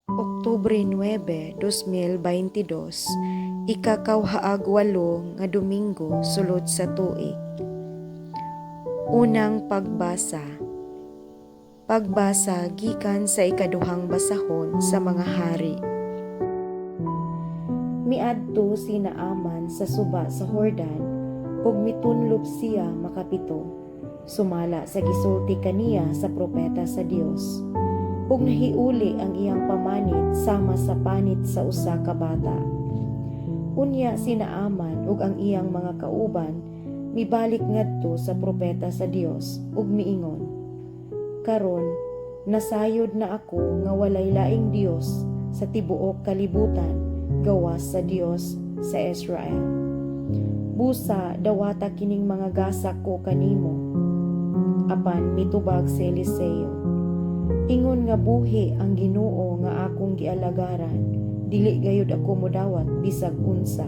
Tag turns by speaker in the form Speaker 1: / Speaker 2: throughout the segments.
Speaker 1: Oktubre 9, 2022, ikakawhaag 8 nga Domingo sulod sa tuig. Unang pagbasa. Pagbasa gikan sa ikaduhang basahon sa mga hari. Miadto si Naaman sa suba sa Hordan ug mitunlop siya makapito. Sumala sa gisulti kaniya sa propeta sa Dios. Ug nahiuli ang iyang pamanit sama sa panit sa usa ka bata. Unya si Naaman ug ang iyang mga kauban mibalik ngadto sa propeta sa Dios ug miingon, karon nasayod na ako nga walay laing Dios sa tibuok kalibutan gawas sa Dios sa Israel. Busa dawata kining mga gasak ko kanimo. Apan mitubag si Eliseo, ingon nga buhi ang Ginoo nga akong gialagaran, dili gayud ako modawat bisag unsa.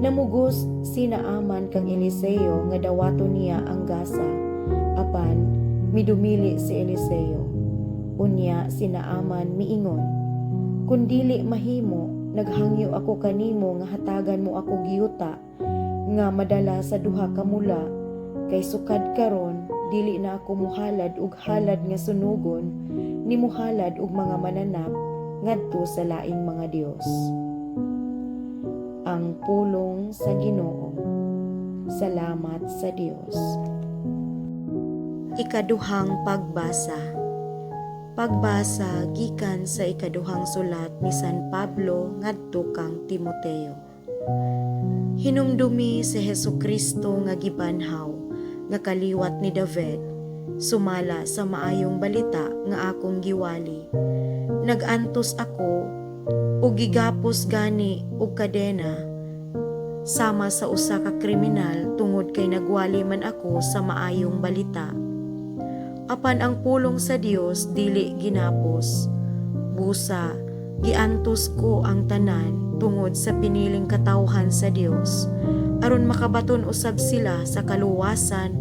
Speaker 1: Namugos si Naaman kang Eliseo nga dawaton niya ang gasa, apan midumili si Eliseo. Unya si Naaman miingon, kun dili mahimo, naghangyo ako kanimo nga hatagan mo ako giyuta nga madala sa duha ka mula, kay sukad karon dili na ako muhalad ug halad nga sunugon ni muhalad og mga mananap ngadto sa laing mga Dios. Ang pulong sa Ginoo. Salamat sa Dios. Ikaduhang pagbasa. Pagbasa gikan sa ikaduhang sulat ni San Pablo ngadto kang Timoteo. Hinumdumi si Hesukristo nga gibanhaw nga kaliwat ni David, sumala sa maayong balita nga akong giwali. Nagantos ako ug gigapos gani og kadena sama sa usa ka kriminal tungod kay nagwali man ako sa maayong balita. Apan ang pulong sa Dios dili ginapos. Busa giantos ko ang tanan tungod sa piniling katawhan sa Dios, aron makabaton usab sila sa kaluwasan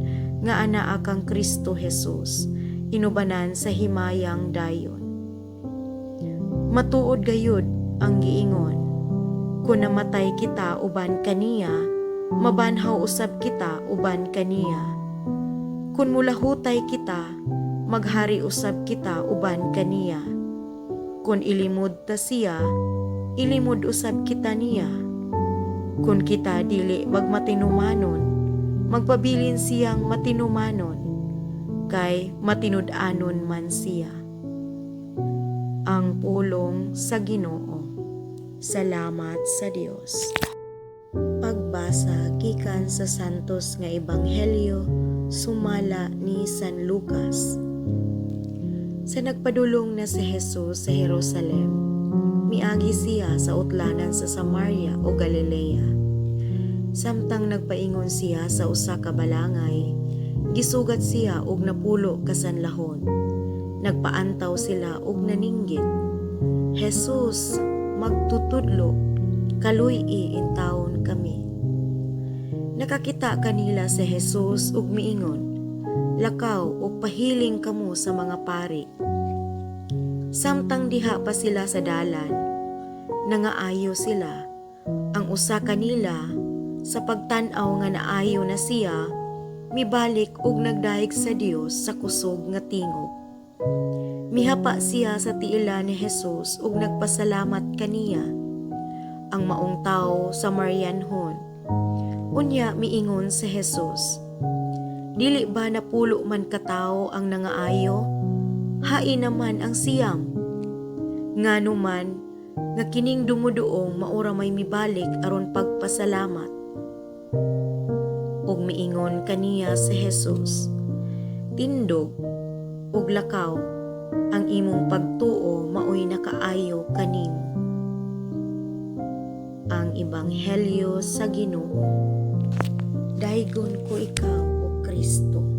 Speaker 1: nga anaa kang Kristo Jesus, inubanan sa himayang dayon. Matuod gayud ang giingon, kun namatay kita uban kaniya, mabanhaw usab kita uban kaniya. Kun mulahutay kita, maghari usab kita uban kaniya. Kun ilimod ta siya, ilimod usab kita niya. Kun kita dili magmatinumanon, magpabilin siyang matinumanon, kay matinud-anon man siya. Ang pulong sa Ginoo. Salamat sa Dios. Pagbasa gikan sa santos nga ebanghelyo sumala ni San Lucas. Sa nagpadulong na si Jesus sa Jerusalem, miagi siya sa utlanan sa Samaria o Galilea. Samtang nagpaingon siya sa usa ka balangay, gisugat siya og napulo ka sanlahon. Nagpaantaw sila og naninggit, Jesus, magtutudlo, kaluy-i intawon kami. Nakakita kanila si Jesus ug miingon, lakaw ug pahiling kamo sa mga pari. Samtang diha pa sila sa dalan, nangaayo sila. Ang usa kanila sa pagtan-aw nga naayo na siya, mibalik ug nagdaig sa Dios sa kusog nga tingog. Mihapa siya sa tiila ni Jesus ug nagpasalamat kaniya. Ang maong tawo sa Marianhon. Unya miingon si Jesus, dili ba napulo man katawo ang nangaayo? Hain naman ang siyam. Nganuman nga kining dumuduong maura may mibalik aron pagpasalamat. Ug miingon kaniya si Jesus, tindog ug lakaw, ang imong pagtuo maoy nakaayo kanimo. Ang ebanghelyo sa Ginoo. Daygon ko ikaw, O Kristo.